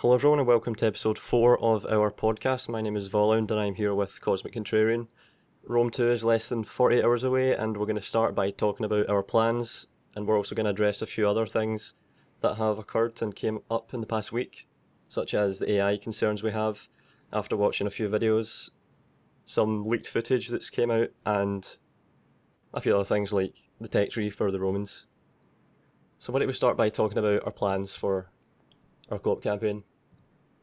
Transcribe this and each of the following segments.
Hello everyone and welcome to episode 4 of our podcast. My name is Volound and I'm here with Cosmic Contrarian. Rome 2 is less than 48 hours away and we're going to start by talking about our plans, and we're also going to address a few other things that have occurred and came up in the past week, such as the AI concerns we have after watching a few videos, some leaked footage that's came out, and a few other things like the tech tree for the Romans. So why don't we start by talking about our plans for our co-op campaign?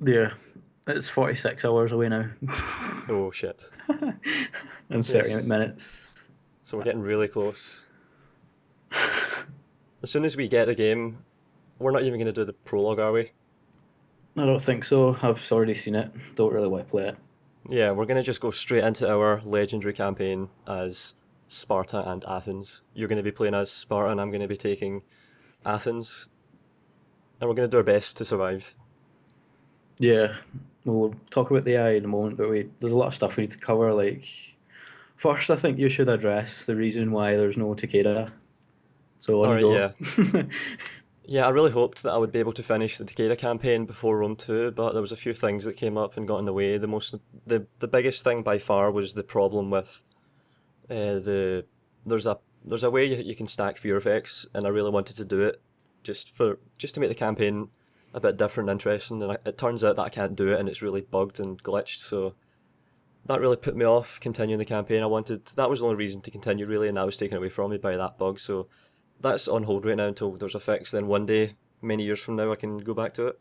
Yeah, it's 46 hours away now. Oh shit. And 30 Yes. minutes. So we're getting really close. As soon as we get the game, we're not even going to do the prologue, are we? I don't think so. I've already seen it. Don't really want to play it. Yeah, we're going to just go straight into our legendary campaign as Sparta and Athens. You're going to be playing as Sparta and I'm going to be taking Athens. And we're going to do our best to survive. Yeah, we'll talk about the AI in a moment, but there's a lot of stuff we need to cover. Like, first, I think you should address the reason why there's no Takeda. So on you Alright, go. yeah. Yeah, I really hoped that I would be able to finish the Takeda campaign before Rome 2, but there was a few things that came up and got in the way. The biggest thing by far was the problem with there's a way you can stack fear effects, and I really wanted to do it just to make the campaign a bit different and interesting. And it turns out that I can't do it, and it's really bugged and glitched. So that really put me off continuing the campaign. That was the only reason to continue really, and that was taken away from me by that bug. So that's on hold right now until there's a fix. Then one day, many years from now, I can go back to it.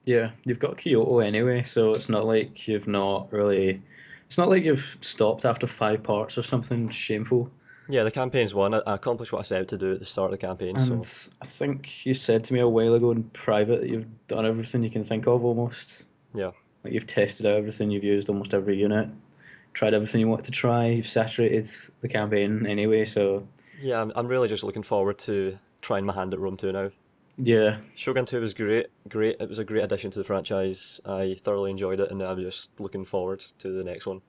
Yeah, you've got Kyoto anyway, so it's not like you've not really. It's not like you've stopped after 5 parts or something shameful. Yeah, the campaign's won. I accomplished what I set out to do at the start of the campaign. And So I think you said to me a while ago in private that you've done everything you can think of almost. yeah. Like you've tested out everything, you've used almost every unit, tried everything you wanted to try, you've saturated the campaign anyway, so Yeah, I'm really just looking forward to trying my hand at Rome 2 now. yeah. Shogun 2 was great. It was a great addition to the franchise. I thoroughly enjoyed it, and I'm just looking forward to the next one.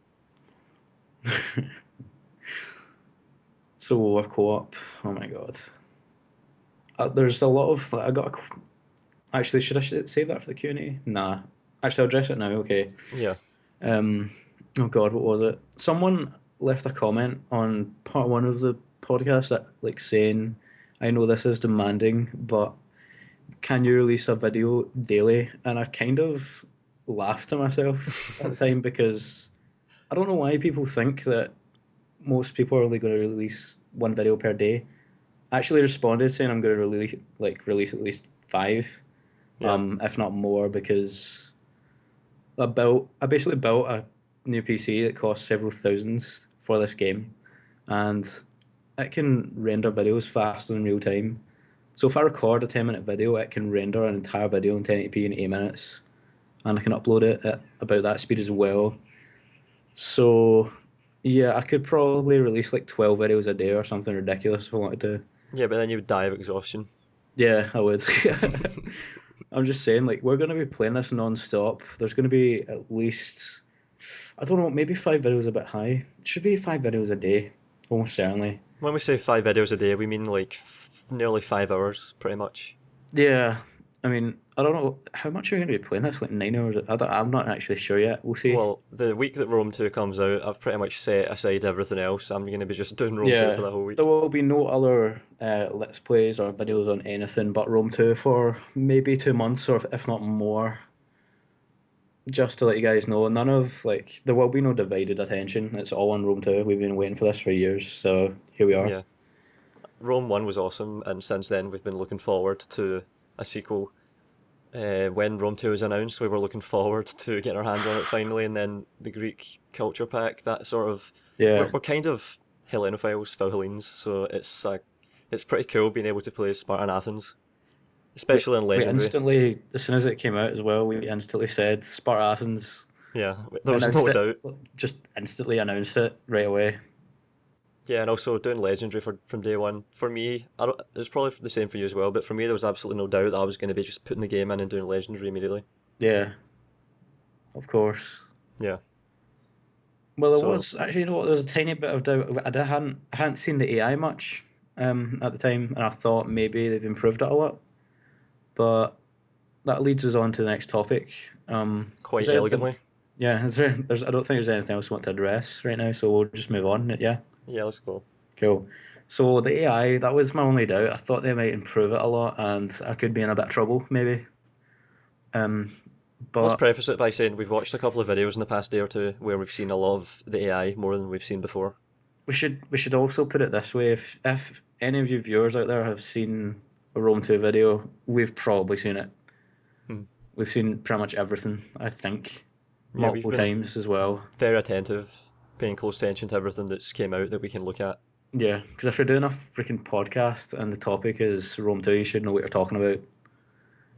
So war co-op, oh my god. There's a lot of, like, actually, should I save that for the Q&A? Nah. Actually, I'll address it now, okay. Yeah. Um, oh god, what was it? Someone left a comment on part 1 of the podcast that, like, saying, I know this is demanding, but can you release a video daily? And I kind of laughed to myself at the time because I don't know why people think that most people are only going to release one video per day. I actually responded saying I'm going to release at least 5, Yeah. if not more, because I basically built a new PC that costs several thousands for this game, and it can render videos faster in real time. So if I record a 10-minute video, it can render an entire video in 1080p in 8 minutes, and I can upload it at about that speed as well. So yeah, I could probably release like 12 videos a day or something ridiculous if I wanted to. Yeah, but then you would die of exhaustion. Yeah, I would. I'm just saying, like, we're going to be playing this non-stop. There's going to be at least, I don't know, maybe 5 videos a bit high. It should be 5 videos a day, almost certainly. When we say 5 videos a day, we mean like nearly 5 hours, pretty much. Yeah, I mean, I don't know how much are you going to be playing this. Like 9 hours. I'm not actually sure yet. We'll see. Well, the week that Rome 2 comes out, I've pretty much set aside everything else. I'm going to be just doing Rome 2 for Yeah, the whole there week. will be no other let's plays or videos on anything but Rome 2 for maybe 2 months, or if not more. Just to let you guys know, none of, like, there will be no divided attention. It's all on Rome 2. We've been waiting for this for years, so here we are. Yeah. Rome 1 was awesome, and since then we've been looking forward to a sequel. When Rome 2 was announced, we were looking forward to getting our hands on it finally, and then the Greek culture pack, that sort of... Yeah. We're kind of Hellenophiles, Hellenes, so it's pretty cool being able to play Spartan Athens, especially in We Legendary. instantly, as soon as it came out as well, we instantly said Sparta Athens, Yeah, there was announced no it, doubt. just instantly announced it right away. Yeah, and also doing Legendary from day one. For me, it was probably the same for you as well, but for me there was absolutely no doubt that I was going to be just putting the game in and doing Legendary immediately. Yeah, of course. Yeah, Well, there so was actually, you know what, there was a tiny bit of doubt. I hadn't seen the AI much at the time, and I thought maybe they've improved it a lot. But that leads us on to the next topic. Is Quite there anything? elegantly. Yeah, I don't think there's anything else we want to address right now, so we'll just move on. Yeah, Yeah, let's go. cool. So the AI, that was my only doubt. I thought they might improve it a lot, and I could be in a bit of trouble maybe. Um, Let's but preface it by saying we've watched a couple of videos in the past day or two where we've seen a lot of the AI more than we've seen before. we should also put it this way: if any of you viewers out there have seen a Rome 2 video, we've probably seen it. Hmm. We've seen pretty much everything, I think, Yeah, we've multiple been times as well. very attentive, paying close attention to everything that's came out that we can look at. Yeah, because if you're doing a freaking podcast and the topic is Rome 2, you should know what you're talking about.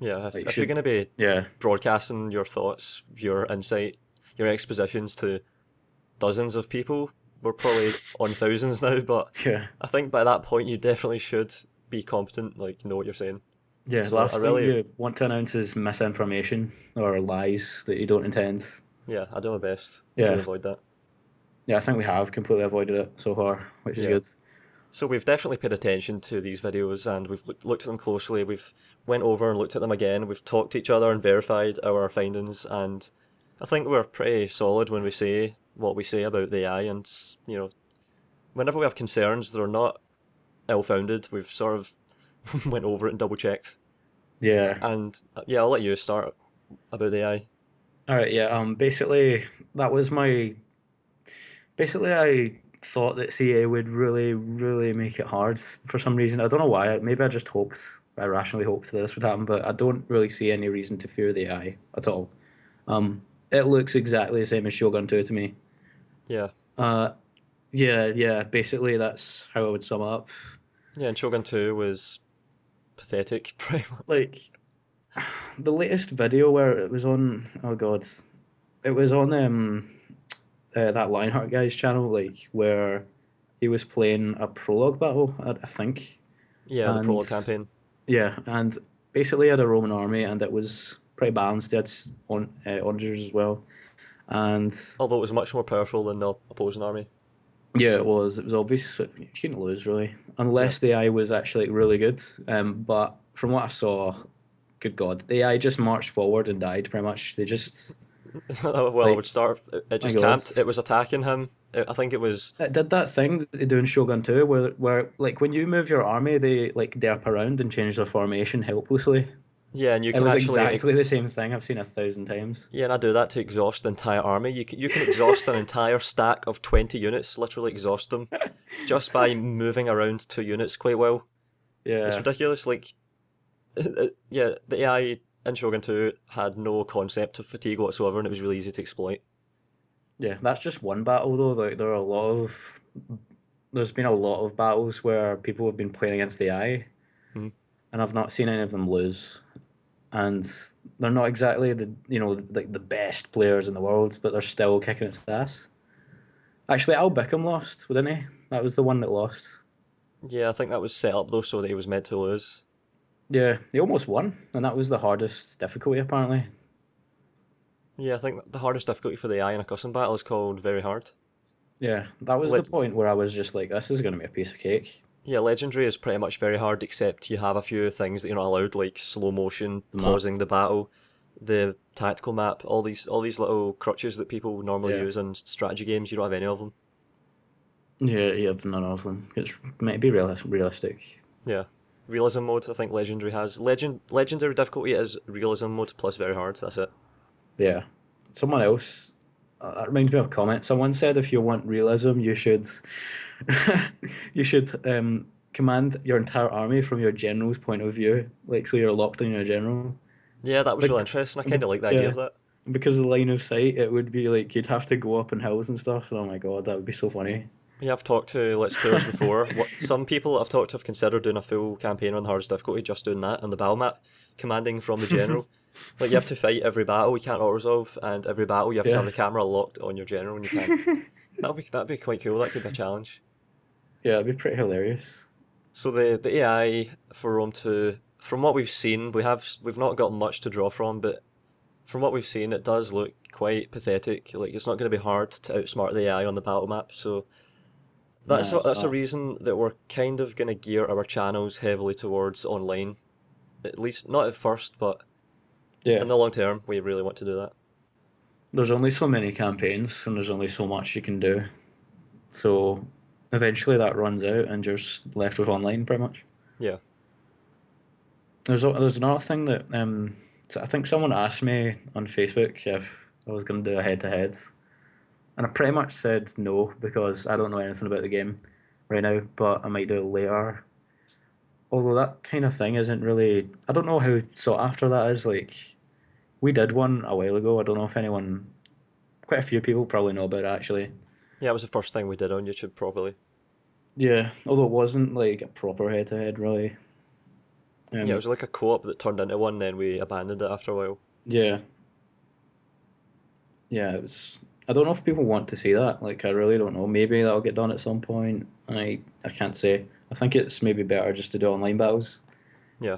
Yeah, Like, you if you're should, going to be yeah, broadcasting your thoughts, your insight, your expositions to dozens of people, we're probably on thousands now, but yeah, I think by that point you definitely should be competent, like know what you're saying. yeah. The So I last thing really, you want to announce is misinformation or lies that you don't intend. yeah, I do my best to Yeah, avoid that. yeah, I think we have completely avoided it so far, which is Yeah. good. So we've definitely paid attention to these videos and we've looked at them closely. We've went over and looked at them again. We've talked to each other and verified our findings, and I think we're pretty solid when we say what we say about the AI. And whenever we have concerns, they're not ill-founded. We've sort of went over it and double-checked. Yeah. And yeah, I'll let you start about the AI. All right. Yeah. Basically, that was my. Basically, I thought that CA would really, really make it hard for some reason. I don't know why. Maybe I just hoped. I rationally hoped that this would happen, but I don't really see any reason to fear the AI at all. It looks exactly the same as Shogun 2 to me. Yeah, Uh, yeah, yeah. Basically, that's how I would sum up. yeah. And Shogun 2 was pathetic, pretty much. Like the latest video where it was on. Oh God, it was on that Lionheart guy's channel, like where he was playing a prologue battle, I think, Yeah, the and prologue campaign. yeah, and basically had a Roman army, and it was pretty balanced. He had onagers as well, and Although it was much more powerful than the opposing army. yeah, it was obvious you couldn't lose really, Yeah. unless the AI was actually really good. But from what I saw, good God, the AI just marched forward and died pretty much. They just Well, it would like, start. It my just God. camped. It was attacking him. I think it was. It did that thing that they do in Shogun 2 where like when you move your army they like derp around and change their formation helplessly. Yeah, and you It can was actually. exactly the same thing I've seen 1,000 times. Yeah, and I do that to exhaust the entire army. You can exhaust an entire stack of 20 units. Literally exhaust them just by moving around 2 units quite well. It's Yeah. ridiculous. Like, yeah, the AI in Shogun 2 had no concept of fatigue whatsoever, and it was really easy to exploit. Yeah, that's just one battle though. Like there's been a lot of battles where people have been playing against the AI Hmm. and I've not seen any of them lose. And they're not exactly like the best players in the world, but they're still kicking its ass. Actually, Al Bickham lost, didn't he? That was the one that lost. Yeah, I think that was set up though so that he was meant to lose. Yeah, he almost won, and that was the hardest difficulty apparently. Yeah, I think the hardest difficulty for the AI in a custom battle is called very hard. Yeah, that was the Le- point where I was just like, this is going to be a piece of cake. yeah, legendary is pretty much very hard, except you have a few things that you're not allowed, like slow motion, The map. pausing the battle, the tactical map, all these little crutches that people normally Yeah. use in strategy games. You don't have any of them. Yeah, you have none of them. It's maybe realistic. Yeah, realism mode. I think legendary has legendary difficulty is realism mode plus very hard. That's it. Yeah. Someone else, that reminds me of a comment. Someone said if you want realism, you should, you should command your entire army from your general's point of view. Like, so you're locked on your general. Yeah, that was Like, really interesting. I kind of like the idea yeah, of that. because the line of sight, it would be like you'd have to go up in hills and stuff. And oh my God, that would be so funny. Yeah, I've talked to Let's Players before. What some people I've talked to have considered doing a full campaign on the hardest difficulty, just doing that on the battle map, commanding from the general. Like you have to fight every battle, you can't auto resolve, and every battle you have to have Yeah. the camera locked on your general, and you can't. That'd be quite cool. That could be a challenge. Yeah, it'd be pretty hilarious. So the AI for Rome 2, from what we've seen, we've not got much to draw from, but from what we've seen, it does look quite pathetic. Like it's not going to be hard to outsmart the AI on the battle map. So that's Nah, a, it's that's a not. reason that we're kind of going to gear our channels heavily towards online. At least not at first, but Yeah. In the long term, we really want to do that. There's only so many campaigns and there's only so much you can do. So eventually that runs out and you're just left with online pretty much. Yeah. There's another thing that so I think someone asked me on Facebook if I was going to do a head to head, and I pretty much said no because I don't know anything about the game right now, but I might do it later. Although that kind of thing isn't really, I don't know how sought after that is. Like we did one a while ago. I don't know if anyone, quite a few people probably know about it actually. Yeah, it was the first thing we did on YouTube properly. Yeah, although it wasn't like a proper head to head really. Yeah, it was like a co-op that turned into one, then we abandoned it after a while. Yeah, yeah, it was. I don't know if people want to see that. Like, I really don't know. Maybe that'll get done at some point. I can't say. I think it's maybe better just to do online battles, Yeah.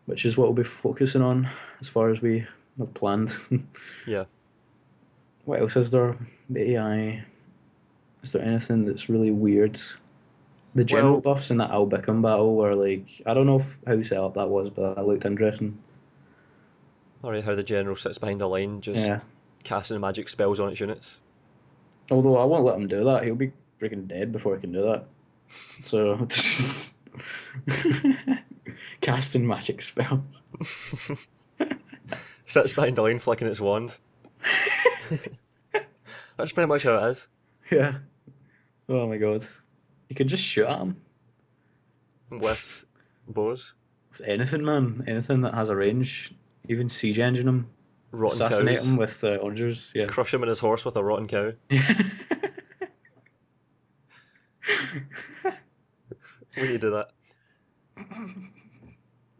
which is what we'll be focusing on as far as we have planned. Yeah. What else is there? The AI. Is there anything that's really weird? The general Well, buffs in that Albicum battle were like, I don't know how set up that was, but that looked interesting. alright, how the general sits behind the line, just Yeah. casting magic spells on its units. Although I won't let him do that. He'll be freaking dead before he can do that. So casting magic spells. Sits behind the line flicking its wand. That's pretty much how it is. Yeah. Oh my god. You could just shoot at him With bows. with anything, man. Anything that has a range. Even siege engine him. Rotten Assassinate him cows. with onagers. Yeah. Crush him in his horse with a rotten cow. We need to do that.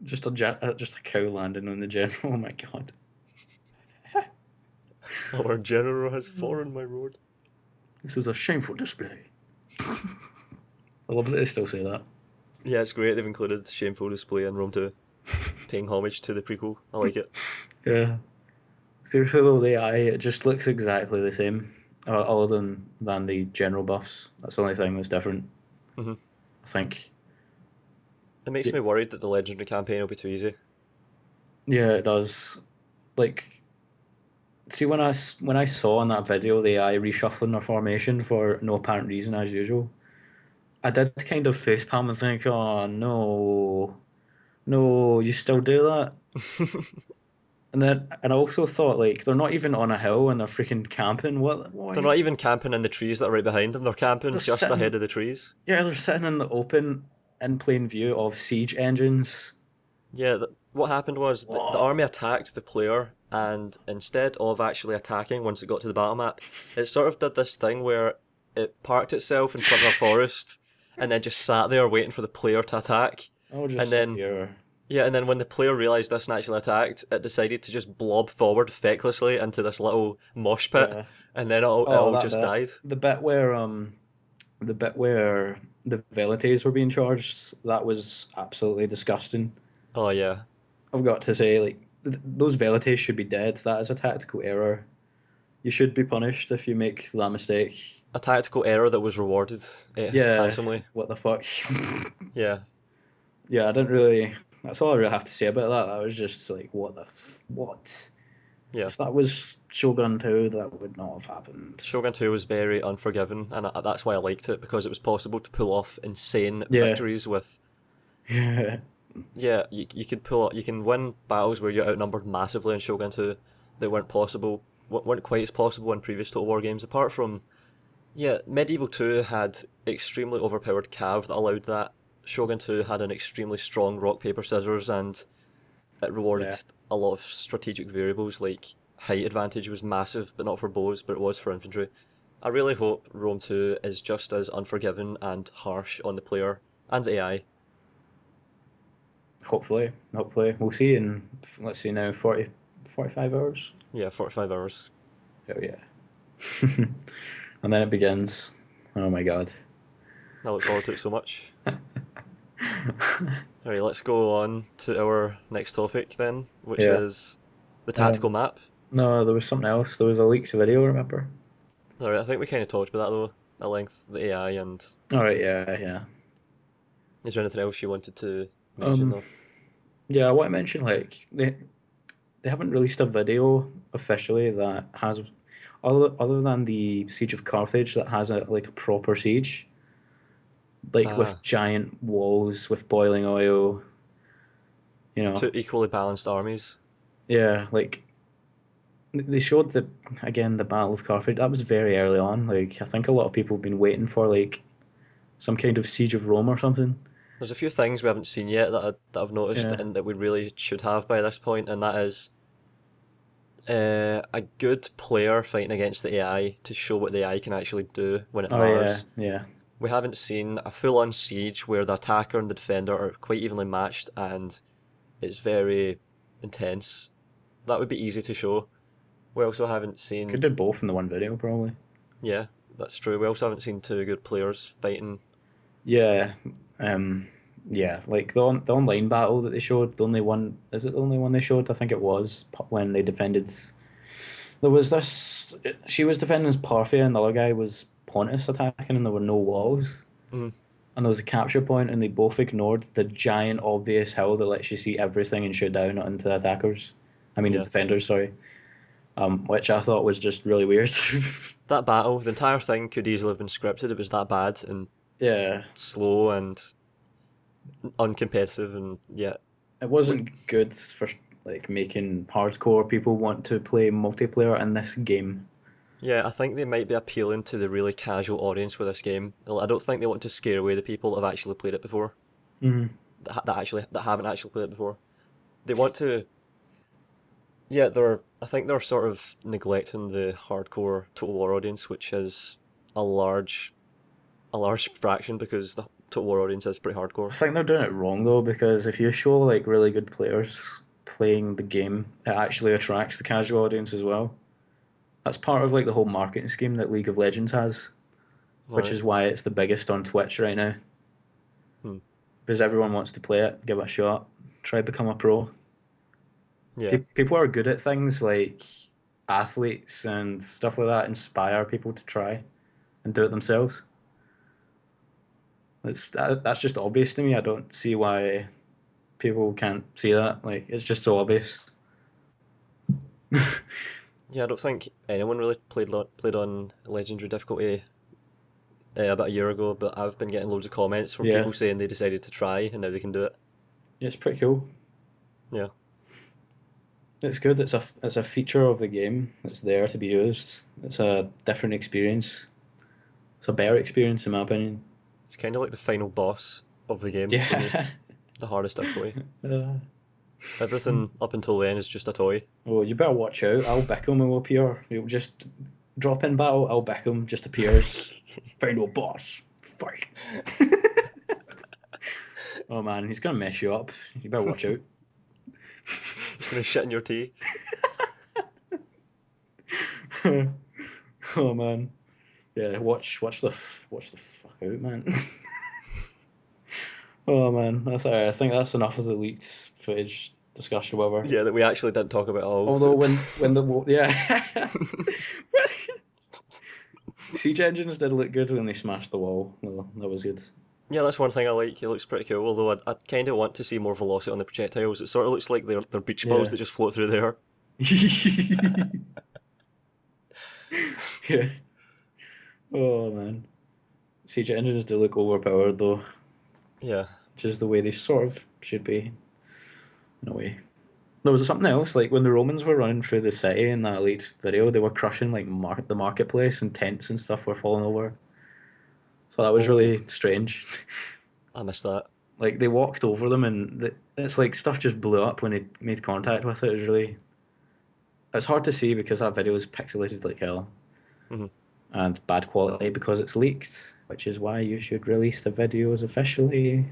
just a cow landing on the general. Oh my god. Our general has fallen my road. This is a shameful display. I love that they still say that. Yeah, it's great. They've included shameful display in Rome 2, paying homage to the prequel. I like it. Yeah. Seriously though, the AI, it just looks exactly the same, other than the general buffs. That's the only thing that's different. hmm I think. It makes me worried that the legendary campaign will be too easy. Yeah, it does. Like, see when I saw in that video the AI reshuffling their formation for no apparent reason as usual, I did kind of facepalm and think, oh no, no, you still do that. And I also thought like they're not even on a hill and they're freaking camping. What They're not even camping in the trees that are right behind them. They're camping they're just sitting. ahead of the trees. Yeah, they're sitting in the open, in plain view of siege engines. Yeah, what happened was the What? army attacked the player, and instead of actually attacking once it got to the battle map, it sort of did this thing where it parked itself in front of a forest, and then just sat there waiting for the player to attack. I'll just And sit then, here. yeah, and then when the player realised this and actually attacked, it decided to just blob forward fecklessly into this little mosh pit, Yeah. and then it Oh, all that just bit. died. The bit where the velites were being charged, that was absolutely disgusting. Oh yeah. I've got to say, like, those velites should be dead. That is a tactical error. You should be punished if you make that mistake. A tactical error that was rewarded Yeah, handsomely. what the fuck? Yeah. Yeah, I didn't really. That's all I really have to say about that. That was just like, what? Yeah. If that was Shogun 2, that would not have happened. Shogun 2 was very unforgiving, and that's why I liked it, because it was possible to pull off insane Yeah. victories with. Yeah. Yeah, you can win battles where you're outnumbered massively in Shogun 2 that weren't quite as possible in previous Total War games, apart from. Yeah, Medieval 2 had extremely overpowered cav that allowed that. Shogun 2 had an extremely strong rock, paper, scissors, and it rewarded Yeah. a lot of strategic variables, like height advantage was massive, but not for bows, but it was for infantry. I really hope Rome 2 is just as unforgiving and harsh on the player and the AI. Hopefully. We'll see in, let's see now, 45 hours. Yeah, 45 hours. Oh, yeah. And then it begins. Oh, my God. I look forward to it so much. Alright, let's go on to our next topic then, which Yeah. is the tactical map. No, there was something else. There was a leaked video, remember? Alright, I think we kind of talked about that though, at length, the AI, and All right, yeah. is there anything else you wanted to mention though? Yeah, I want to mention, like, the they haven't released a video officially that has other than the Siege of Carthage that has a like a proper siege, like Ah, with giant walls with boiling oil. You know, two equally balanced armies. yeah, like they showed the Battle of Carthage. That was very early on. Like I think a lot of people have been waiting for like some kind of Siege of Rome or something. There's a few things we haven't seen yet that I've noticed Yeah, and that we really should have by this point, and that is a good player fighting against the AI to show what the AI can actually do when it oh yeah, matters. yeah. We haven't seen a full-on siege where the attacker and the defender are quite evenly matched and it's very intense. That would be easy to show. We also haven't Could seen, do both in the one video probably. yeah, that's true. We also haven't seen two good players fighting. Yeah, um, yeah. Like the online battle that they showed, the only one is it the only one they showed? I think it was when they defended. There was this. She was defending as Parthia, and the other guy was Pontus attacking, and there were no walls. Mm, And there was a capture point, and they both ignored the giant obvious hill that lets you see everything and shoot down into the attackers. I mean, the yeah. defenders, sorry. Which I thought was just really weird. That battle, the entire thing could easily have been scripted. It was that bad and Yeah, slow and uncompetitive and yeah. it What wasn't good for like making hardcore people want to play multiplayer in this game. Yeah, I think they might be appealing to the really casual audience with this game. I don't think they want to scare away the people that have actually played it before, Mm. that haven't actually played it before. They want to, yeah, they're. I think they're sort of neglecting the hardcore Total War audience, which is a large, a large fraction because the Total War audience is pretty hardcore. I think they're doing it wrong though, because if you show like really good players playing the game, it actually attracts the casual audience as well. That's part of like the whole marketing scheme that League of Legends has, All which right. is why it's the biggest on Twitch right now. Hmm. Because everyone wants to play it, give it a shot, try to become a pro. Yeah. People are good at things like athletes and stuff like that, inspire people to try and do it themselves. That's just obvious to me. I don't see why people can't see that. Like it's just so obvious. Yeah, I don't think anyone really played on Legendary difficulty about a year ago, but I've been getting loads of comments from Yeah, people saying they decided to try and now they can do it. it's pretty cool. Yeah. It's good. It's a feature of the game. It's there to be used. It's a different experience. It's a better experience in my opinion. It's kind of like the final boss of the game for me, Yeah. the hardest difficulty. Uh, Everything up until then is just a toy. oh, you better watch out. Al Beckham will appear. He'll just drop in battle. Al Beckham just appears. Final boss. Fight. Oh man, he's gonna mess you up. You better watch out. It's gonna shit in your tea. Oh man, yeah. Watch the fuck out, man. Oh man, that's alright. I think that's enough of the leaked footage discussion. Whatever. Yeah, that we actually didn't talk about at all. Although yeah, siege engines did look good when they smashed the wall. Well, that was good. Yeah, that's one thing I like. It looks pretty cool. Although I kind of want to see more velocity on the projectiles. It sort of looks like they're beach balls Yeah. that just float through the air. Yeah. Oh man, siege engines do look overpowered though, Yeah. which is the way they sort of should be in a way. There was something else, like when the Romans were running through the city in that leaked video, they were crushing like the marketplace and tents and stuff were falling over. So that was Oh, really strange. I missed that. Like they walked over them and it's like stuff just blew up when they made contact with it. It was really, it's hard to see because that video is pixelated like hell Hmm. and bad quality because it's leaked, which is why you should release the videos officially.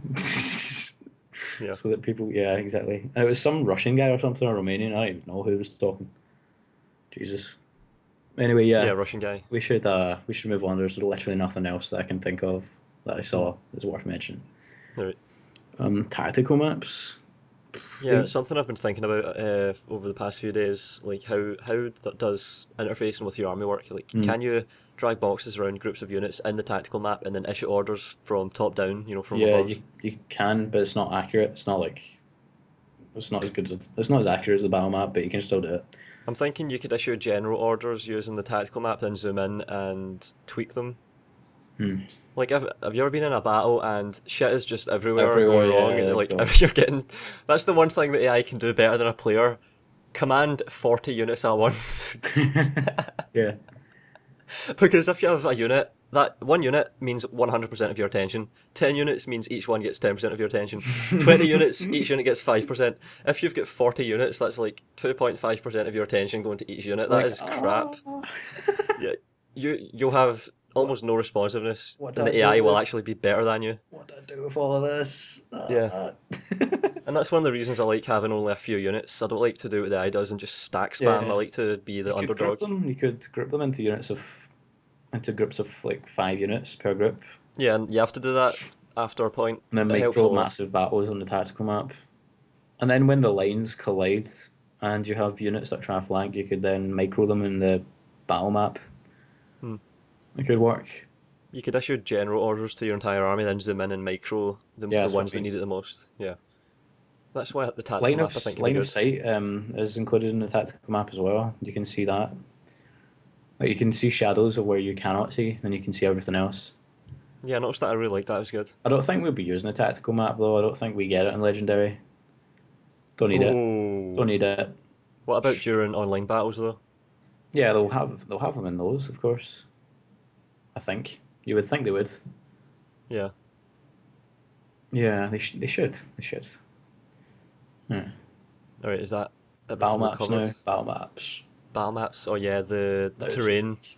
Yeah. So that people, yeah, exactly. And it was some Russian guy or something, or Romanian. I don't even know who was talking. Jesus. Anyway, Yeah, yeah, Russian guy. we should move on. There's literally nothing else that I can think of that I Hmm. saw that's worth mentioning. Right. Tactical maps. Yeah, They, it's something I've been thinking about over the past few days. Like how that does interfacing with your army work. Like, mm, can you drag boxes around groups of units in the tactical map and then issue orders from top down? From yeah, above. you can, but it's not accurate. It's not like It's not as accurate as the battle map, but you can still do it. I'm thinking you could issue general orders using the tactical map, then zoom in and tweak them. Hmm. Like, have you ever been in a battle and shit is just everywhere Everywhere, going wrong, yeah, and like God. you're getting. That's the one thing that AI can do better than a player. Command 40 units at once. Yeah. Because if you have a unit, that one unit means 100% of your attention. 10 units means each one gets 10% of your attention. 20 units, each unit gets 5%. If you've got 40 units, that's like 2.5% of your attention going to each unit. That Like, is crap. Yeah, you'll have what almost no responsiveness, what do and I the AI will do? actually be better than you. What do I do with all of this? Yeah. And that's one of the reasons I like having only a few units. I don't like to do what the AI does and just stack spam. I Yeah. like to be You the could group underdog. them. You could group them into groups of like 5 units per group, Yeah, and you have to do that after a point. and then It helps a micro lot. massive battles on the tactical map. And then when the lines collide and you have units that try to flank, you could then micro them in the battle map. Hmm. It could work. You could issue general orders to your entire army, then zoom in and micro Yeah, the that's what ones I that mean. need it the most. Yeah, that's why the tactical Line of map I think can be line of good. sight is included in the tactical map as well. You can see that. Like you can see shadows of where you cannot see, and you can see everything else. Yeah, I noticed that. I really like that. It was good. I don't think we'll be using the tactical map though. I don't think we get it in legendary. Don't need it. Don't Oh, need it. what about during online battles though? Yeah, they'll have them in those, of course. I think you would think they would. Yeah. Yeah, they should. Hmm. All right, is that Battle everything we've maps covered? now. Battle maps. Battle maps. Oh yeah, the terrain. Thousands.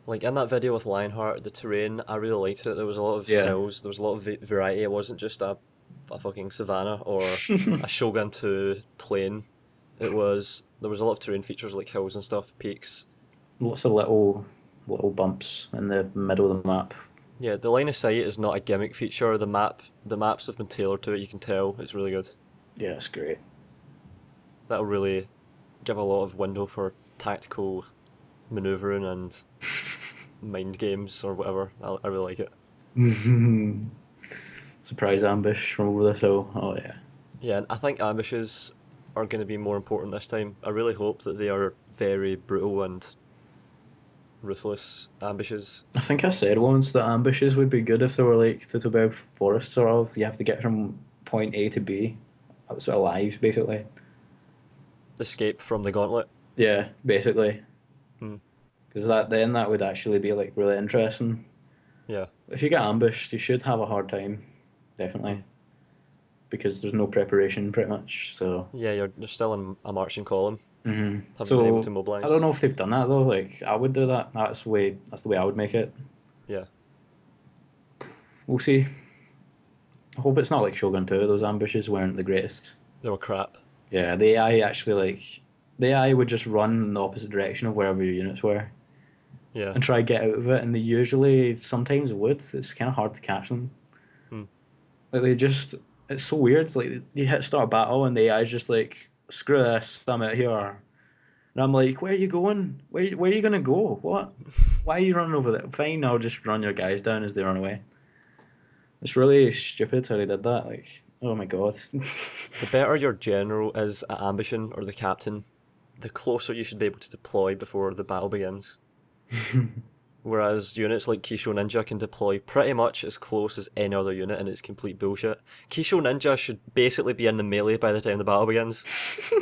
Like in that video with Lionheart, the terrain, I really liked it. There was a lot of Yeah. hills, there was a lot of variety. It wasn't just a fucking savannah or a Shogun 2 plain. There was a lot of terrain features like hills and stuff, peaks. Lots of little bumps in the middle of the map. Yeah, the line of sight is not a gimmick feature. The maps have been tailored to it. You can tell it's really good. Yeah, it's great. That'll really give a lot of window for tactical maneuvering and mind games or whatever. I really like it. Surprise ambush from over this hill. Oh yeah. Yeah, and I think ambushes are going to be more important this time. I really hope that they are very brutal and ruthless ambushes. I think I said once that ambushes would be good if they were like Teutoburg Forest sort of. You have to get from point A to B. Sort of lives basically. Escape from the gauntlet. Yeah, basically. Hmm. Because that would actually be like really interesting. Yeah. If you get ambushed, you should have a hard time, definitely, because there's no preparation pretty much. So Yeah, you're still in a marching column. Haven't been able to so I don't mobilise. know if they've done that though. Like I would do that. That's the way I would make it. Yeah. We'll see. I hope it's not like Shogun 2. Those ambushes weren't the greatest. They were crap. Yeah, the AI would just run in the opposite direction of wherever your units were Yeah. and try to get out of it. And they usually sometimes would. It's kind of hard to catch them. Hmm. Like it's so weird. Like you hit start battle and the AI's just like, screw this, I'm out here. And I'm like, where are you going? Where are you gonna go? What? Why are you running over there? Fine, I'll just run your guys down as they run away. It's really stupid how they did that. Like, oh my god. The better your general is at ambushing or the captain, the closer you should be able to deploy before the battle begins. Whereas units like Kisho Ninja can deploy pretty much as close as any other unit, and it's complete bullshit. Kisho Ninja should basically be in the melee by the time the battle begins.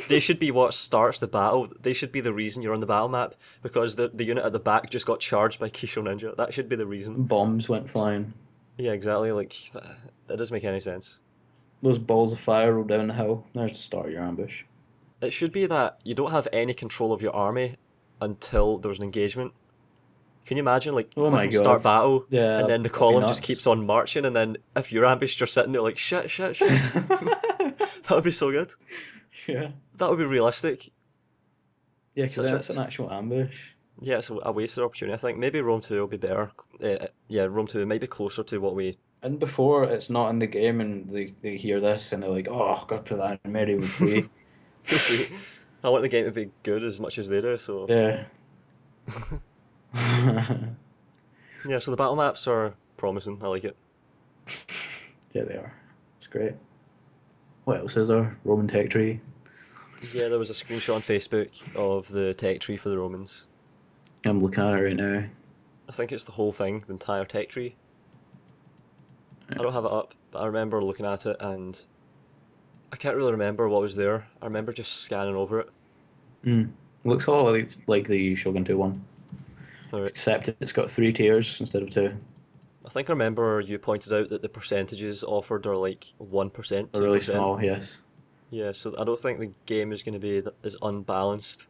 They should be what starts the battle. They should be the reason you're on the battle map, because the unit at the back just got charged by Kisho Ninja. That should be the reason. Bombs went flying. Yeah, exactly. Like, that doesn't make any sense. Those balls of fire rolled down the hill. There's the start of your ambush. It should be that you don't have any control of your army until there's an engagement. Can you imagine, like, Oh my clicking start god. battle, Yeah, and then the that'd be column just nuts. keeps on marching, and then if you're ambushed, you're sitting there like, shit, shit, shit. That would be so good. Yeah. That would be realistic. Yeah, because Such then a, it's an actual ambush. yeah, it's a wasted opportunity. I think maybe Rome 2 will be better. Yeah, Rome 2 might be closer to what we... And before it's not in the game and they hear this and they're like, oh, I've got to put that in medieval 3. I want the game to be good as much as they do, so... Yeah. Yeah, so the battle maps are promising. I like it. Yeah, they are. It's great. What else is there? Roman tech tree. Yeah, there was a screenshot on Facebook of the tech tree for the Romans. I'm looking at it right now. I think it's the whole thing, the entire tech tree. I don't have it up, but I remember looking at it and I can't really remember what was there. I remember just scanning over it. Looks a lot like the Shogun 2 one, Alright. except it's got 3 tiers instead of 2. I think I remember you pointed out that the percentages offered are like 1%, They're really 2%. small, yes. Yeah, so I don't think the game is going to be as unbalanced.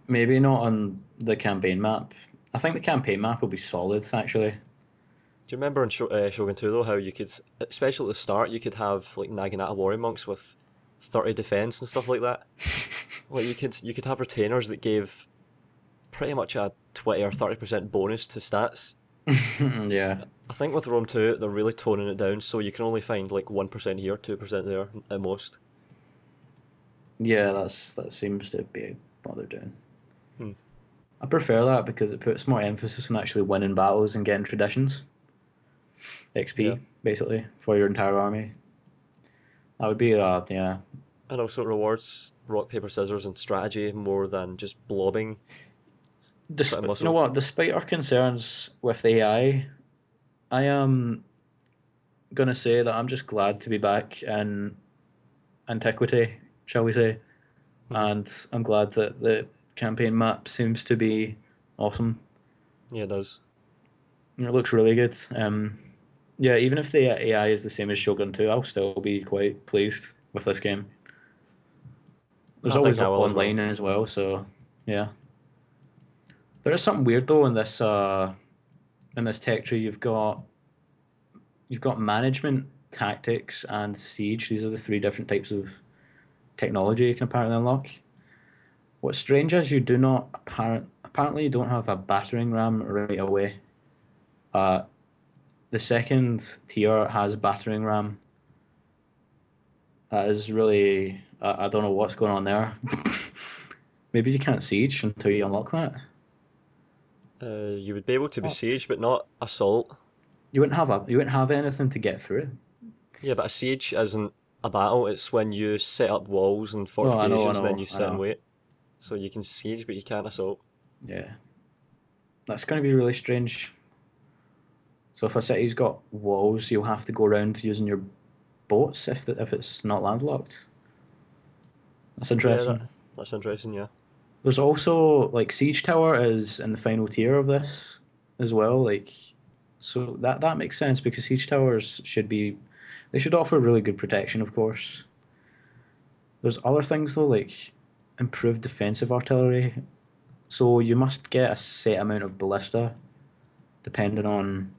Maybe not on the campaign map. I think the campaign map will be solid, actually. Do you remember in Shogun 2 though how you could, especially at the start, you could have like Naginata warrior monks with 30 defense and stuff like that? Like you could have retainers that gave pretty much a 20 or 30% bonus to stats. Yeah. I think with Rome 2 they're really toning it down so you can only find like 1% here, 2% there at most. Yeah, that seems to be what they're doing. Hmm. I prefer that because it puts more emphasis on actually winning battles and getting traditions. Yeah. XP, basically, for your entire army. That would be, yeah. And also it rewards rock, paper, scissors and strategy more than just blobbing, trying to You know muscle. what? Despite our concerns with I am gonna say that I'm just glad to be back in antiquity, shall we say? Hmm. And I'm glad that the campaign map seems to be awesome. Yeah, it does. It looks really good. Yeah, even if the AI is the same as Shogun 2, I'll still be quite pleased with this game. There's I think always I will as well. online as well, so yeah. There is something weird though in this tech tree. You've got management, tactics, and siege. These are the 3 different types of technology you can apparently unlock. What's strange is you do not apparently you don't have a battering ram right away. Uh, the second tier has battering ram. That is really I don't know what's going on there. Maybe you can't siege until you unlock that. You would be able to What? besiege, but not assault. You wouldn't have anything to get through. Yeah, but a siege isn't a battle. It's when you set up walls and Oh, fortifications, and then you I sit and know. wait. So you can siege, but you can't assault. Yeah, that's going to be really strange. So if a city's got walls, you'll have to go around using your boats if it's not landlocked. That's Yeah, interesting. that's interesting. Yeah. There's also like siege tower is in the final tier of this as well. Like, so that makes sense because siege towers they should offer really good protection, of course. There's other things though, like improved defensive artillery. So you must get a set amount of ballista depending on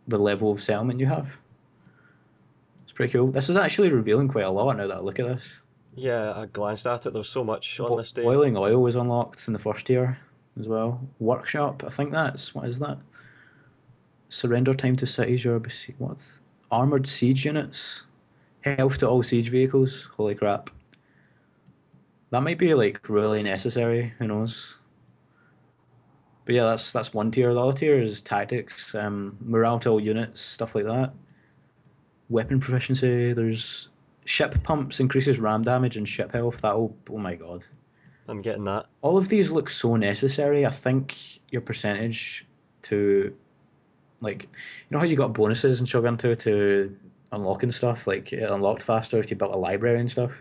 the level of settlement you have. It's pretty cool. This is actually revealing quite a lot now that I look at this. Yeah, I glanced at it. There was so much on this day. Boiling oil was unlocked in the first tier as well. Workshop, I think that's what is that? Surrender time to cities or what? Armored siege units. Health to all siege vehicles. Holy crap. That might be like really necessary. Who knows? But yeah, that's one tier. The other tier is tactics, morale to all units, stuff like that. Weapon proficiency. There's ship pumps increases ram damage and ship health. That'll oh my god. I'm getting that. All of these look so necessary. I think your percentage to like you know how you got bonuses in Shogun 2 to unlocking stuff, like it unlocked faster if you built a library and stuff.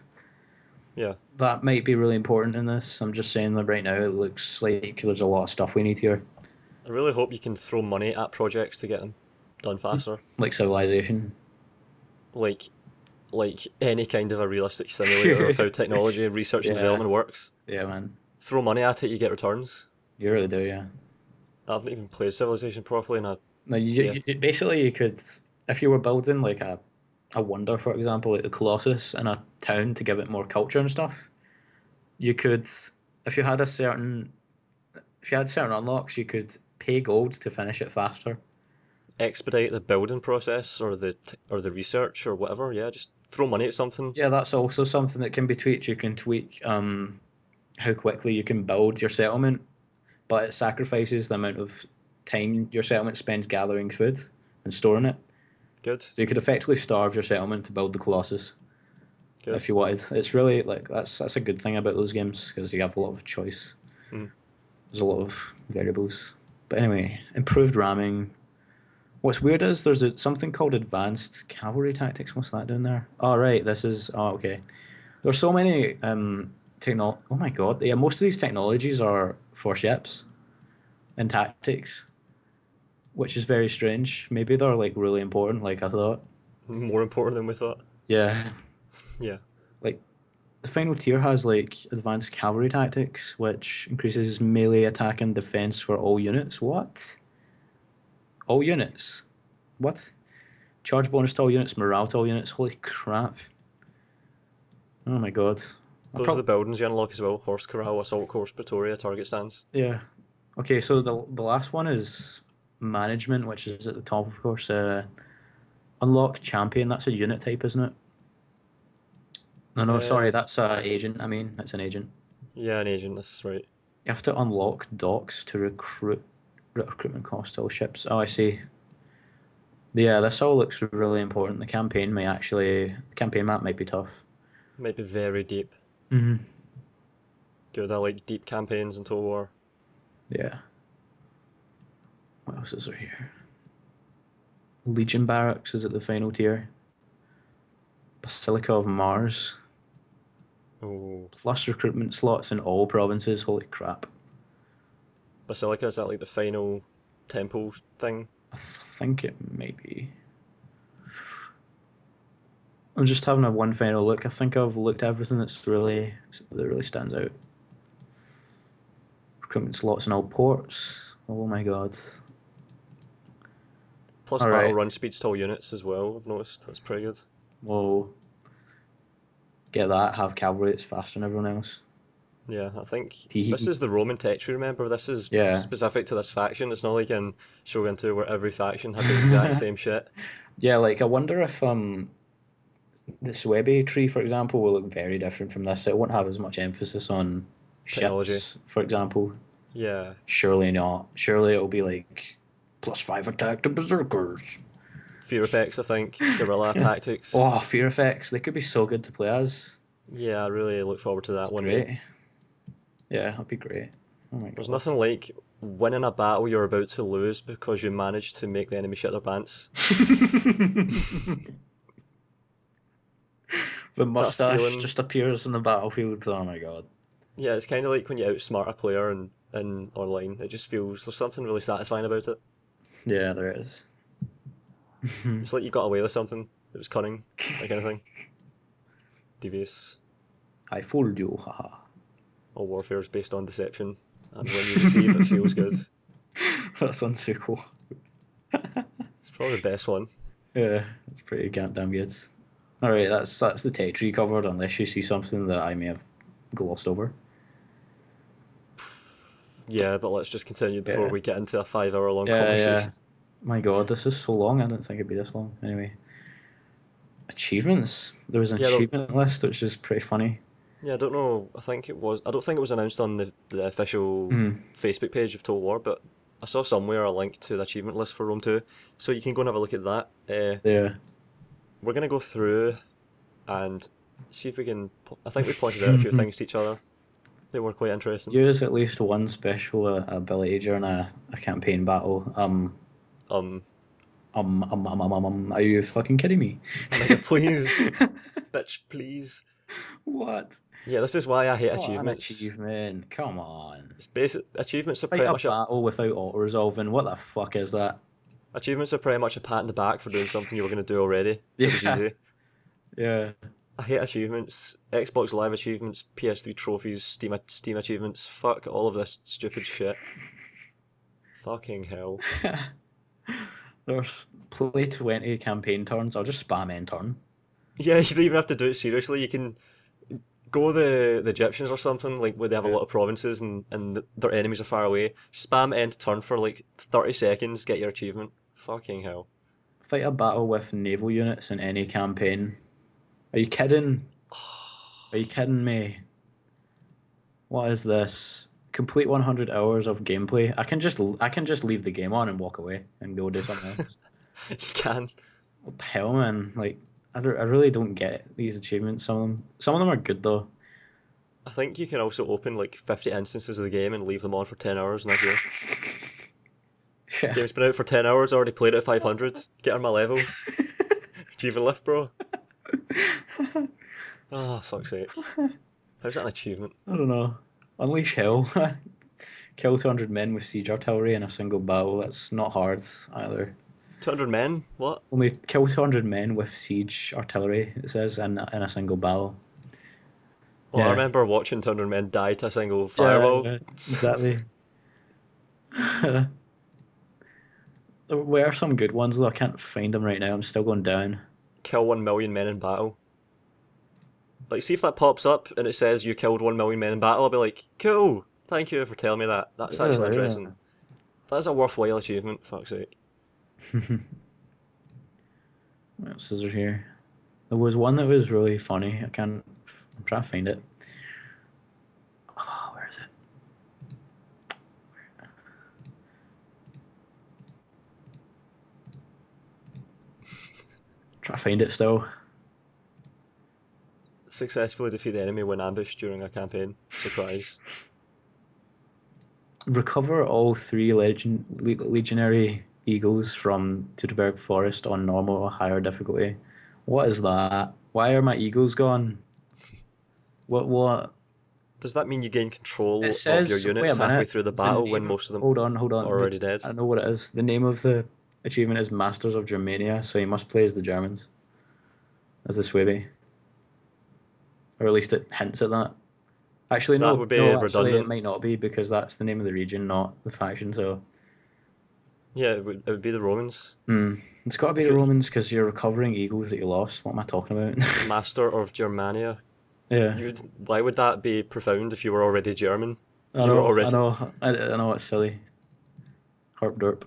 Yeah. That might be really important in this. I'm just saying that right now it looks like there's a lot of stuff we need here. I really hope you can throw money at projects to get them done faster. Like civilization. Like, like any kind of a realistic simulator of how technology and research and Yeah. development works. Yeah, man. Throw money at it, you get returns. You really do, yeah. I haven't even played Civilization properly, and No, yeah, basically you could if you were building like a wonder, for example, like the Colossus in a town to give it more culture and stuff, you could if you had a certain if you had certain unlocks, you could pay gold to finish it faster. expedite the building process or the research or whatever. Yeah, just throw money at something. Yeah, that's also something that can be tweaked. You can tweak how quickly you can build your settlement, but it sacrifices the amount of time your settlement spends gathering food and storing it. Good. So you could effectively starve your settlement to build the Colossus Good. if you wanted. It's really like that's a good thing about those games because you have a lot of choice. Mm. There's a lot of variables. But anyway, improved ramming. What's weird is there's something called advanced cavalry tactics. What's that doing there? Oh right, this is okay. There's so many Oh my god, yeah, most of these technologies are for ships and tactics, which is very strange. Maybe they're like really important, like I thought. More important than we thought. Yeah, Yeah. like the final tier has like advanced cavalry tactics, which increases melee attack and defense for all units. What? All units? What? Charge bonus to all units, morale to all units. Holy crap! Oh my god. I Those are the prob buildings you unlock as well. Horse Corral, Assault Course, Pretoria, Target Stands. Yeah. Okay, so the last one is management, which is at the top, of course. Unlock champion. That's a unit type, isn't it? No, no, sorry, Uh, that's a agent. I mean, that's an agent. yeah, an agent, that's right. You have to unlock docks to recruitment cost all ships. Oh, I see. Yeah, this all looks really important. The campaign map might be tough. Might be very deep. Mm-hmm. Good, I like deep campaigns in Total War. Yeah. What else is there here? Legion Barracks is at the final tier. Basilica of Mars. Oh, Plus recruitment slots in all provinces. Holy crap. Basilica, is that like the final temple thing? I think it may be. I'm just having a one final look. I think I've looked at everything that really stands out. Recruitment slots in all ports. Oh my god. Plus All battle right. run speeds to all units as well, I've noticed. That's pretty good. Whoa. Get that. Have cavalry that's faster than everyone else. Yeah, I think this Tee. is the Roman tech tree, remember? This is Yeah. specific to this faction. It's not like in Shogun 2 where every faction had the exact same shit. Yeah, like I wonder if the Swebe tree, for example, will look very different from this. It won't have as much emphasis on Technology. ships, for example. Yeah. Surely not. Surely it'll be like +5 attack to berserkers. Fear effects, I think. Guerrilla tactics. Oh, fear effects. They could be so good to play as. Yeah, I really look forward to It's that one day. great. Yeah, that'd be great. Oh my There's god. nothing like winning a battle you're about to lose because you managed to make the enemy shit their pants. The That mustache feeling. just appears in the battlefield. Oh my god. Yeah, it's kind of like when you outsmart a player in online. It just feels there's something really satisfying about it. Yeah, there is. It's like you got away with something. It was cunning, like anything. Devious. I fooled you, haha. All warfare is based on deception, and when you deceive, it feels good. That sounds so cool. It's probably the best one. Yeah, it's pretty goddamn good. All right, that's the tech tree covered. Unless you see something that I may have glossed over. Yeah, but let's just continue before Yeah. we get into a 5 hour long Yeah, conversation. yeah. My god, this is so long. I didn't think it'd be this long. Anyway, achievements. There was an Yeah, achievement list, which is pretty funny. yeah, I don't know. I don't think it was announced on the official Mm. Facebook page of Total War, but I saw somewhere a link to the achievement list for Rome 2, so you can go and have a look at that. Yeah. We're gonna go through and see if we can. I think we pointed out a few things to each other. They were quite interesting. Use at least one special ability during a campaign battle. Um, Are you fucking kidding me? nigga, please, bitch, please. What? Yeah, this is why I hate What an achievements. achievement. Come on. It's basic achievements are Fight pretty a much battle without auto-resolving. What the fuck is that? achievements are pretty much a pat in the back for doing something you were gonna do already. It was Yeah. easy. Yeah. I hate achievements. Xbox Live achievements, PS3 trophies, Steam achievements. Fuck all of this stupid shit. Fucking hell. There's play 20 campaign turns. I'll just spam end turn. Yeah, you don't even have to do it seriously. You can go the Egyptians or something, like where they have a lot of provinces and their enemies are far away. Spam end turn for like 30 seconds, get your achievement. Fucking hell. Fight a battle with naval units in any campaign. Are you kidding? Are you kidding me? What is this? Complete 100 hours of gameplay. I can just leave the game on and walk away and go do something else. You can. What the hell, man? Like, I really don't get these achievements. Some of them are good though. I think you can also open like 50 instances of the game and leave them on for 10 hours and that's you. Yeah. Game's been out for 10 hours, already played it at 500. Get on my level. Achieving lift, bro. Oh, fuck's sake. How's that an achievement? I don't know. Unleash hell. Kill 200 men with siege artillery in a single battle. That's not hard either. 200 men? What? Only kill 200 men with siege artillery, it says, in a single battle. Well, I Yeah. remember watching 200 men die to a single Yeah, fireball. exactly. There were some good ones, though. I can't find them right now. I'm still going down. Kill 1 million men in battle. Like, see if that pops up and it says you killed 1 million men in battle, I'll be like, cool, thank you for telling me that. That's actually interesting. That's a worthwhile achievement, fuck's sake. What else is there here? There was one that was really funny. I'm trying to find it. Oh, where is it? Try to find it still. Successfully defeat the enemy when ambushed during a campaign. Surprise. Recover all 3 legionary eagles from Teutoburg Forest on normal or higher difficulty. What is that? Why are my eagles gone? What? Does that mean you gain It control of your says, wait a units halfway minute. through the The battle when name. most of them Hold on. are already dead? I know what it is. The name of the achievement is Masters of Germania, so you must play as the Germans, as the Suebi, or at least it hints at that. Actually, That would be no. Actually, it redundant. might not be because that's the name of the region, not the faction. So, Yeah, it would be the Romans. it's got to be If the you Romans because you're recovering eagles that you lost. What am I talking about? Master of Germania, Yeah, why would that be profound if you were already German? I You were know, I already. know, I know. It's silly. Harp derp.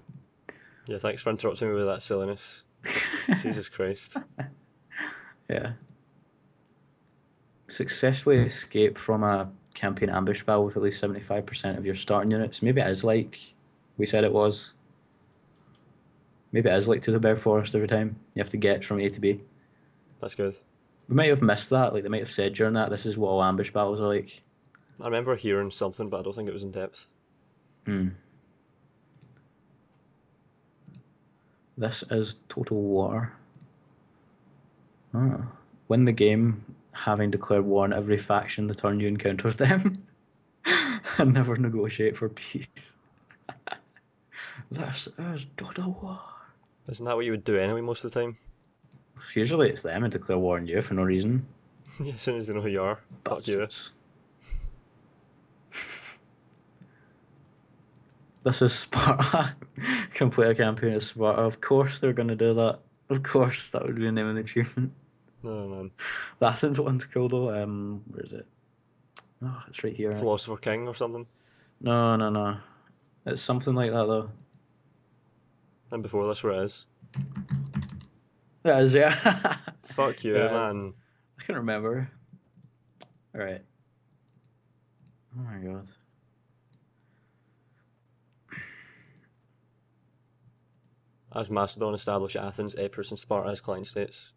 Yeah, thanks for interrupting me with that silliness. Jesus Christ. Yeah. Successfully escape from a campaign ambush battle with at least 75% of your starting units. Maybe it is like we said it was. Maybe it is like to the Bear Forest every time. You have to get from A to B. That's good. We might have missed that. Like they might have said during that, this is what all ambush battles are like. I remember hearing something, but I don't think it was in depth. This is Total War. Oh. Win the game having declared war on every faction the turn you encounter them. And never negotiate for peace. This is Total War. Isn't that what you would do anyway most of the time? Usually it's them and declare war on you for no reason. Yeah, as soon as they know who you are. Fuck you. Bastards. This is Sparta. Complete a campaign of Sparta. Of course they're going to do that. Of course, that would be the name of the achievement. No, man. The Athens one's cool though. Where is it? Oh, it's right here. Philosopher King or something? No. It's something like that though. And before this, where it is. That is, yeah. Fuck you, Yeah, man. I can't remember. Alright. Oh my god. As Macedon established Athens, Epirus, and Sparta as client states.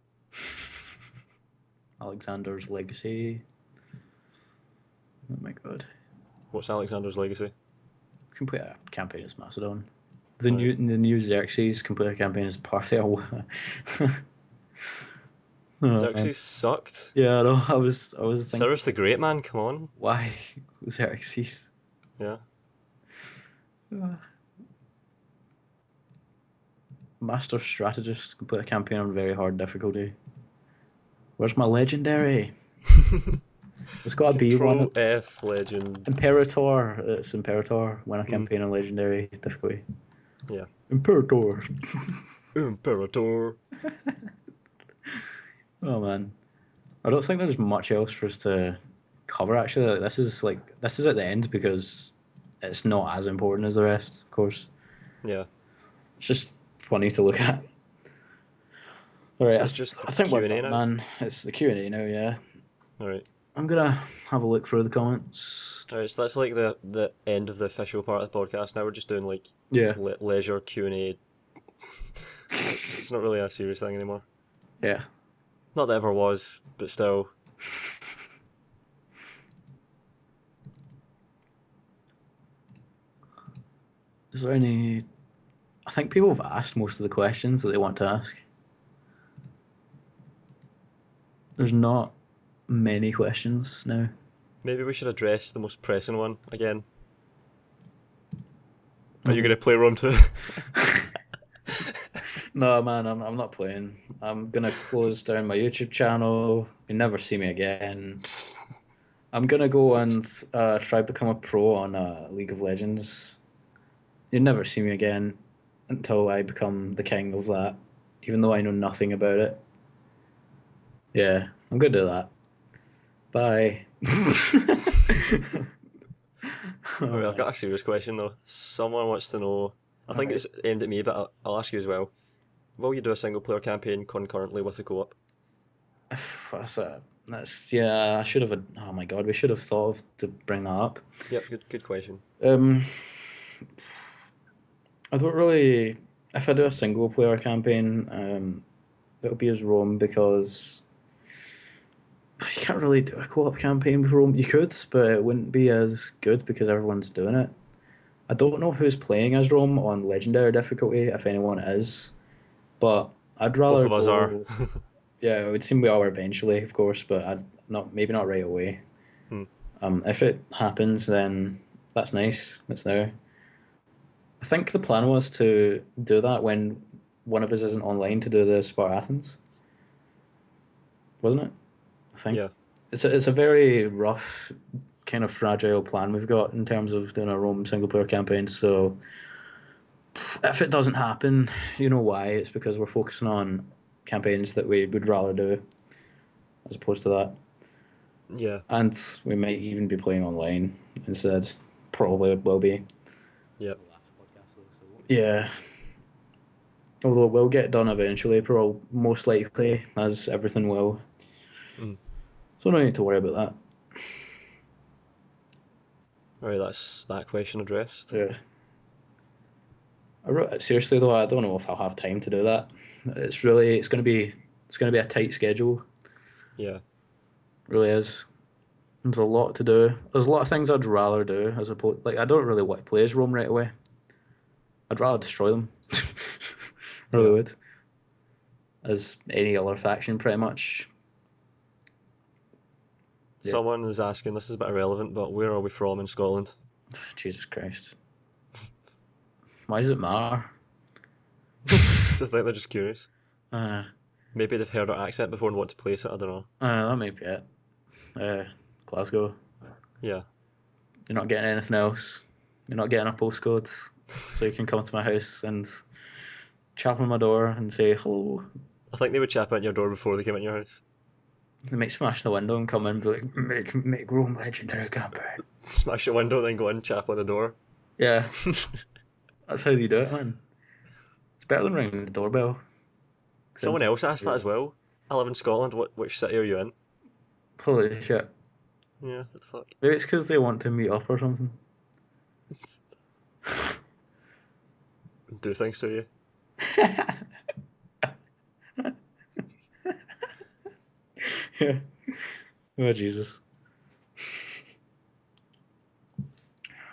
Alexander's legacy. Oh my god. What's Alexander's legacy? Complete a campaign as Macedon. The new Xerxes complete a campaign as Parthia. Xerxes sucked. Yeah, no, I was thinking, Cyrus the Great, man, come on. why Xerxes? Yeah. Master strategist complete a campaign on very hard difficulty. Where's my legendary? There's got to be Control one. F legend. Imperator. It's Imperator. Win a campaign on legendary difficulty. Yeah. Imperator. Imperator. Oh man, I don't think there's much else for us to cover. Actually, this is at the end because it's not as important as the rest. Of course, Yeah. it's just funny to look at. All right, So it's just I think we're Q&A done, now? man. It's the Q&A now. Yeah, Alright. I'm gonna have a look through the comments. Alright, so that's like the end of the official part of the podcast. Now we're just doing like Yeah. leisure Q&A It's not really a serious thing anymore. Yeah. Not that it ever was, but still. Is there any... I think people have asked most of the questions that they want to ask. There's not many questions now. Maybe we should address the most pressing one again. Are you going to play Rome 2? No, man, I'm not playing. I'm gonna close down my YouTube channel. You never see me again. I'm gonna go and try to become a pro on League of Legends. You never see me again until I become the king of that, even though I know nothing about it. Yeah, I'm gonna do that. Bye. Alright, I've got a serious question though. Someone wants to know. I think it's aimed at me, but I'll ask you as well. Will you do a single player campaign concurrently with the co-op? Yeah. I should have. Oh my god, we should have thought of to bring that up. Yep, good question. I don't really. If I do a single player campaign, it'll be as Rome because you can't really do a co-op campaign with Rome. You could, but it wouldn't be as good because everyone's doing it. I don't know who's playing as Rome on legendary difficulty, if anyone is, but I'd Both rather of us are. go. Yeah, it would seem we are eventually, of course, but I'd not maybe not right away. Hmm. If it happens, then that's nice. It's there. I think the plan was to do that when one of us isn't online to do the Sparta Athens, wasn't it? I think Yeah. it's a very rough, kind of fragile plan we've got in terms of doing a Rome single player campaign. So if it doesn't happen, you know why? It's because we're focusing on campaigns that we would rather do as opposed to that. Yeah. And we might even be playing online instead. Probably will be. Yep. Yeah. Although it will get done eventually, probably most likely, as everything will. Mm. So no need to worry about that. Alright, that's that question addressed. Yeah. Seriously though, I don't know if I'll have time to do that. It's gonna be a tight schedule. Yeah. It really is. There's a lot to do. There's a lot of things I'd rather do as opposed I don't really want to play as Rome right away. I'd rather destroy them. I really would. As any other faction pretty much. Yeah. Someone is asking, this is a bit irrelevant, but where are we from in Scotland? Jesus Christ. Why does it matter? I think they're just curious. Uh, Maybe they've heard our accent before and want to place it, I don't know. that may be it. Glasgow. Yeah. You're not getting anything else. You're not getting a postcode, so you can come to my house and chap on my door and say hello. I think they would chap at your door before they came in your house. They might smash the window and come in and be like, make Rome legendary campaign. Smash the window, then go in, chap on the door. Yeah. That's how you do it, man. It's better than ringing the doorbell. Someone else asked that as well. I live in Scotland, which city are you in? Holy shit. Yeah, what the fuck? Maybe it's because they want to meet up or something. Do things to you. Yeah. Oh, Jesus.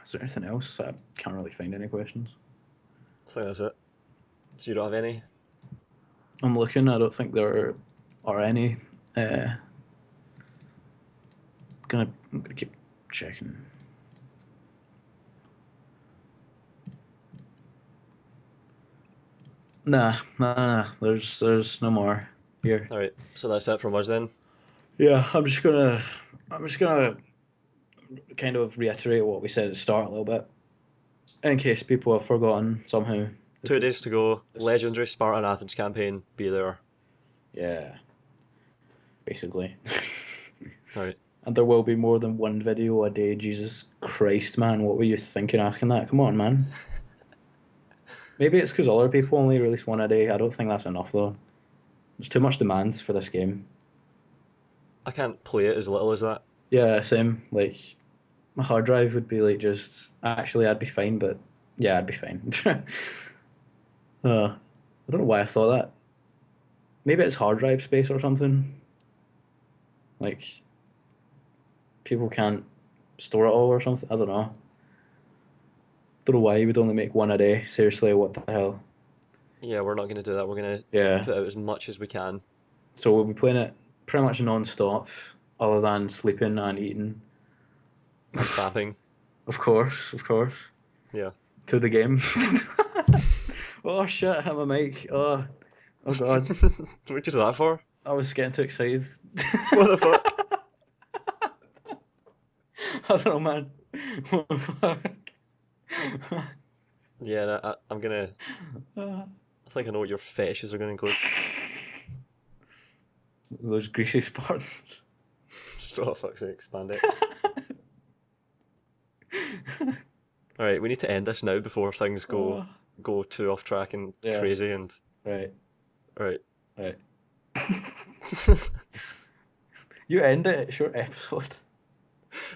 Is there anything else? I can't really find any questions. I think that's it. So you don't have any? I'm looking. I don't think there are any. I'm gonna keep checking. Nah. There's no more here. All right, so that's it from us then. Yeah, I'm just gonna kind of reiterate what we said at the start a little bit, in case people have forgotten somehow. 2 days to go. Legendary Sparta and Athens campaign. Be there. Yeah. Basically. All right. And there will be more than one video a day. Jesus Christ, man. What were you thinking asking that? Come on, man. Maybe it's because other people only release one a day. I don't think that's enough, though. There's too much demands for this game. I can't play it as little as that. Yeah, same. Like, my hard drive would be like just... Actually, I'd be fine, but... Yeah, I'd be fine. There's I don't know why I thought that. Maybe it's hard drive space or something. Like, people can't store it all or something. I don't know. Don't know why you would only make one a day. Seriously, what the hell? Yeah, we're not going to do that. We're going to Yeah. put out as much as we can. So we'll be playing it pretty much non-stop, other than sleeping and eating. And fapping. Of course, of course. Yeah. To the game. Oh shit! I hit my mic. Oh god! What you do that for? I was getting too excited. What the fuck? I don't know, man. What the fuck? Yeah, no, I'm gonna. I think I know what your fetishes are gonna include. Those greasy Spartans. Oh fuck's sake, spandex. All right, we need to end this now before things Oh, go too off track and yeah. crazy and. Right, All right. right. You end it. It's your episode.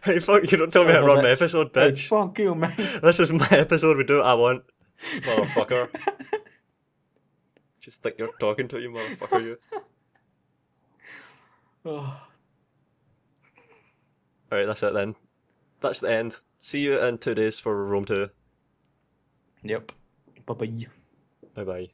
Hey, fuck! You don't tell me Son how to of a run my bitch. episode, Right, bitch. fuck you, man. This is my episode. We do what I want, motherfucker. Just think you're talking to you, motherfucker. You. Oh. All right, that's it then. That's the end. See you in 2 days for Rome 2. Yep. Bye bye. Bye bye.